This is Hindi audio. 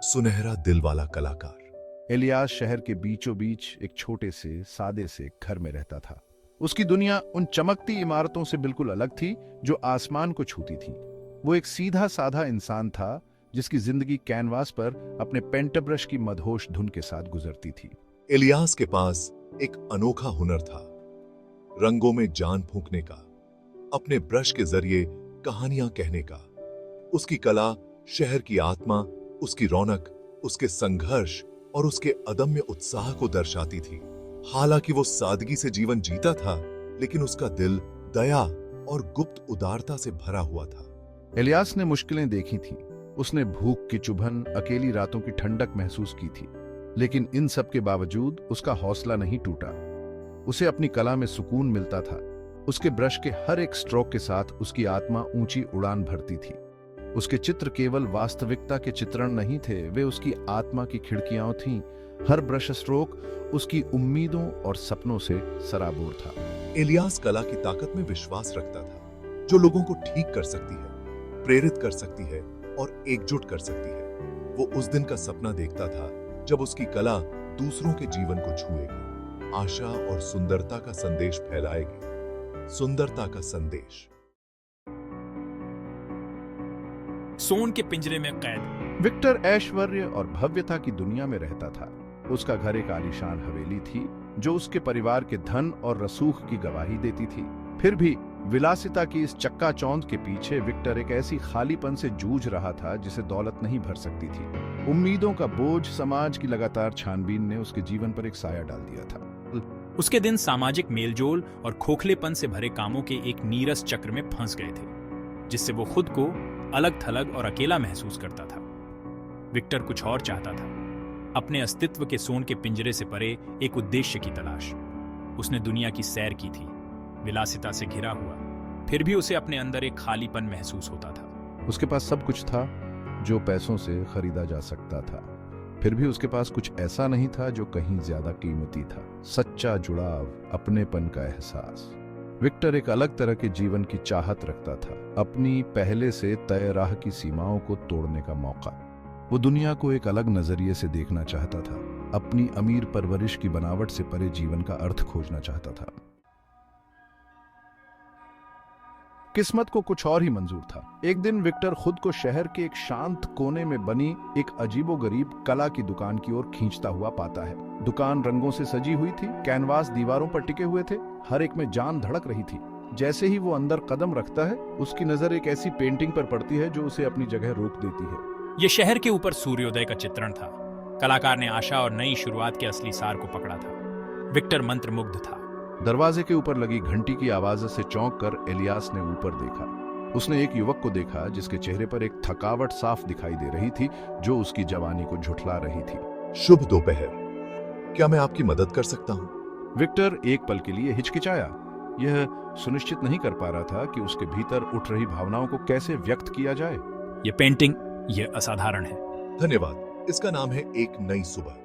सुनहरा दिल वाला कलाकार। इलियास शहर के बीचों बीच एक छोटे से सादे से घर में रहता था। उसकी दुनिया उन चमकती इमारतों से बिल्कुल अलग थी जो आसमान को छूती थी। वो एक सीधा साधा इंसान था जिसकी जिंदगी कैनवास पर अपने पेंटब्रश की मदहोश धुन के साथ गुजरती थी। इलियास के पास एक अनोखा हुनर था, रंगों में जान फूंकने का, अपने ब्रश के जरिए कहानियां कहने का। उसकी कला शहर की आत्मा, उसकी रौनक, उसके संघर्ष और उसके अदम्य उत्साह को दर्शाती थी। हालांकि वो सादगी से जीवन जीता था, लेकिन उसका दिल दया और गुप्त उदारता से भरा हुआ था। इलियास ने मुश्किलें देखी थी। उसने भूख की चुभन, अकेली रातों की ठंडक महसूस की थी, लेकिन इन सब के बावजूद उसका हौसला नहीं टूटा। उसे अपनी कला में सुकून मिलता था। उसके ब्रश के हर एक स्ट्रोक के साथ उसकी आत्मा ऊंची उड़ान भरती थी। उसके चित्र केवल वास्तविकता के चित्रण नहीं थे, वे उसकी आत्मा की खिड़कियां थीं। हर ब्रश स्ट्रोक उसकी उम्मीदों और सपनों से सराबोर था। इलियास कला की ताकत में विश्वास रखता था, जो लोगों को ठीक कर सकती है, प्रेरित कर सकती है और एकजुट कर सकती है। वो उस दिन का सपना देखता था जब उसकी कला दूसरों के जीवन को छुएगी, आशा और सुंदरता का संदेश फैलाएगी। सुंदरता का संदेश। सोन के पिंजरे में कैद विक्टर ऐश्वर्य और भव्यता की दुनिया में रहता था। उसका घर एक आलीशान हवेली थी जो उसके परिवार के धन और रसूख की गवाही देती थी। फिर भी विलासिता की इस चक्काचौंध के पीछे विक्टर एक ऐसी खालीपन से जूझ रहा था जिसे दौलत नहीं भर सकती थी। उम्मीदों का बोझ, समाज की लगातार छानबीन ने उसके जीवन पर एक साया डाल दिया था। उसके दिन सामाजिक मेलजोल और खोखलेपन से भरे कामों के एक नीरस चक्र में फंस गए थे, जिससे वो खुद को अलग थलग और अकेला महसूस करता था। विक्टर कुछ और चाहता था, अपने अस्तित्व के सोन के पिंजरे से परे एक उद्देश्य की तलाश। उसने दुनिया की सैर की थी, विलासिता से घिरा हुआ, फिर भी उसे अपने अंदर एक खालीपन महसूस होता था। उसके पास सब कुछ था जो पैसों से खरीदा जा सकता था, फिर भी उसके पास कुछ ऐसा नहीं था जो कहीं ज्यादा कीमती था। सच्चा जुड़ाव, अपनेपन का एहसास। विक्टर एक अलग तरह के जीवन की चाहत रखता था, अपनी पहले से तय राह की सीमाओं को तोड़ने का मौका। वो दुनिया को एक अलग नजरिए से देखना चाहता था, अपनी अमीर परवरिश की बनावट से परे जीवन का अर्थ खोजना चाहता था। किस्मत को कुछ और ही मंजूर था। एक दिन विक्टर खुद को शहर के एक शांत कोने में बनी एक अजीबोगरीब कला की दुकान की ओर खींचता हुआ पाता है। दुकान रंगों से सजी हुई थी, कैनवास दीवारों पर टिके हुए थे, हर एक में जान धड़क रही थी। जैसे ही वो अंदर कदम रखता है, उसकी नजर एक ऐसी पेंटिंग पर पड़ती है जो उसे अपनी जगह रोक देती है। यह शहर के ऊपर सूर्योदय का चित्रण था। कलाकार ने आशा और नई शुरुआत के असली सार को पकड़ा था। विक्टर मंत्रमुग्ध था। दरवाजे के ऊपर लगी घंटी की आवाज से चौंक कर इलियास ने ऊपर देखा। उसने एक युवक को देखा जिसके चेहरे पर एक थकावट साफ दिखाई दे रही थी, जो उसकी जवानी को झुठला रही थी। शुभ दोपहर, क्या मैं आपकी मदद कर सकता हूँ? विक्टर एक पल के लिए हिचकिचाया। यह सुनिश्चित नहीं कर पा रहा था कि उसके भीतर उठ रही भावनाओं को कैसे व्यक्त किया जाए। यह पेंटिंग, यह असाधारण है। धन्यवाद। इसका नाम है एक नई सुबह।